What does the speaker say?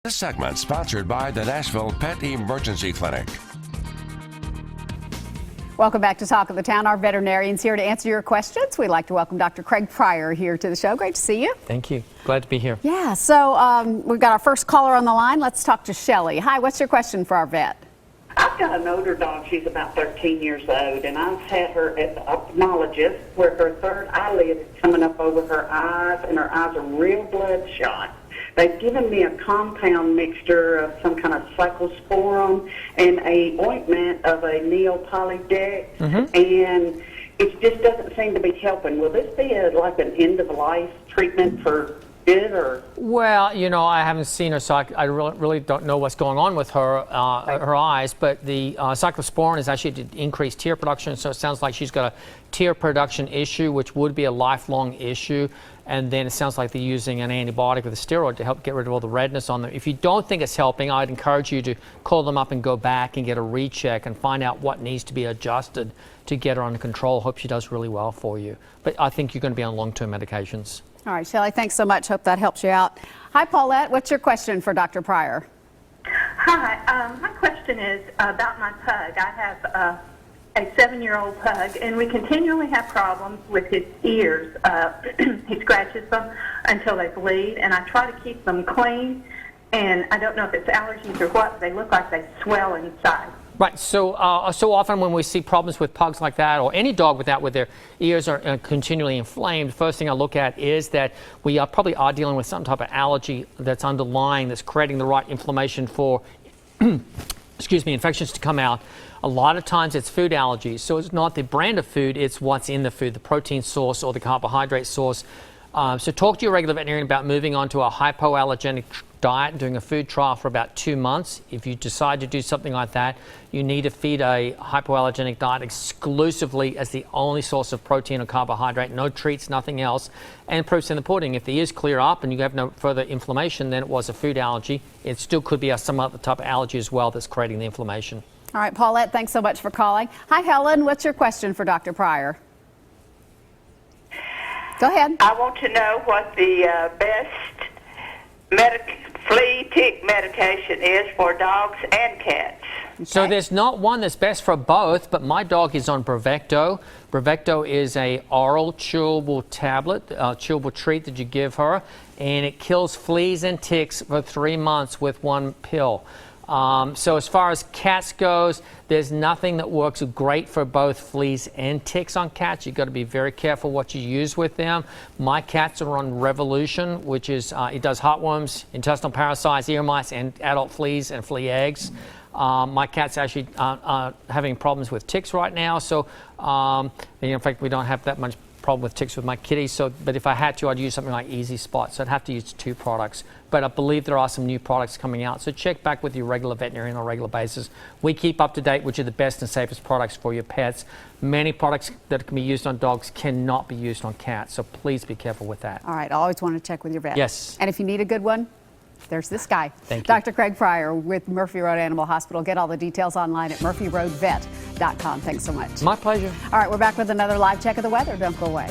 This segment sponsored by the Nashville Pet Emergency Clinic. Welcome back to Talk of the Town. Our veterinarian's here to answer your questions. We'd like to welcome Dr. Craig Pryor here to the show. Great to see you. Thank you. Glad to be here. Yeah, so we've got our first caller on the line. Let's talk to Shelley. Hi, what's your question for our vet? I've got an older dog. She's about 13 years old, and I've had her at the ophthalmologist where her third eyelid is coming up over her eyes, and her eyes are real bloodshot. They've given me a compound mixture of some kind of cyclosporin and a ointment of a neopolydex, and it just doesn't seem to be helping. Will this be like an end-of-life treatment for it, or? Well, you know, I haven't seen her, so I really don't know what's going on with her her eyes. But the cyclosporin is actually to increase tear production, so it sounds like she's got a tear production issue, which would be a lifelong issue. And then it sounds like they're using an antibiotic with a steroid to help get rid of all the redness on them. If you don't think it's helping, I'd encourage you to call them up and go back and get a recheck and find out what needs to be adjusted to get her under control. Hope she does really well for you. But I think you're going to be on long-term medications. All right, Shelley, thanks so much. Hope that helps you out. Hi, Paulette. What's your question for Dr. Pryor? Hi. My question is about my pug. I have a 7-year-old pug, and we continually have problems with his ears. He scratches them until they bleed, and I try to keep them clean, and I don't know if it's allergies or what, but they look like they swell inside. Right, so often when we see problems with pugs like that, or any dog with that, where their ears are continually inflamed, the first thing I look at is that we probably are dealing with some type of allergy that's underlying, that's creating the right inflammation for infections to come out. A lot of times it's food allergies, so it's not the brand of food, it's what's in the food, the protein source or the carbohydrate source. So talk to your regular veterinarian about moving on to a hypoallergenic diet and doing a food trial for about 2 months. If you decide to do something like that, you need to feed a hypoallergenic diet exclusively as the only source of protein or carbohydrate, no treats, nothing else, and proof's in the pudding. If the ears clear up and you have no further inflammation, then it was a food allergy. It still could be some other type of allergy as well that's creating the inflammation. All right, Paulette, thanks so much for calling. Hi, Helen. What's your question for Dr. Pryor? Go ahead. I want to know what the best flea tick medication is for dogs and cats. Okay. So there's not one that's best for both, but my dog is on Bravecto. Bravecto is a oral chewable tablet, chewable treat that you give her, and it kills fleas and ticks for 3 months with one pill. So as far as cats goes, there's nothing that works great for both fleas and ticks on cats. You've got to be very careful what you use with them. My cats are on Revolution, which is, it does heartworms, intestinal parasites, ear mice, and adult fleas and flea eggs. My cat's actually having problems with ticks right now. So, in fact, we don't have that much problem with ticks with my kitties, but if I had to, I'd use something like Easy Spot, so I'd have to use 2 products. But I believe there are some new products coming out, so check back with your regular veterinarian on a regular basis. We keep up to date which are the best and safest products for your pets. Many products that can be used on dogs cannot be used on cats, so please be careful with that. All right, always want to check with your vet. Yes. And if you need a good one, there's this guy. Thank you. Dr. Craig Pryor with Murphy Road Animal Hospital. Get all the details online at murphyroadvet.com. Thanks so much. My pleasure. All right, we're back with another live check of the weather. Don't go away.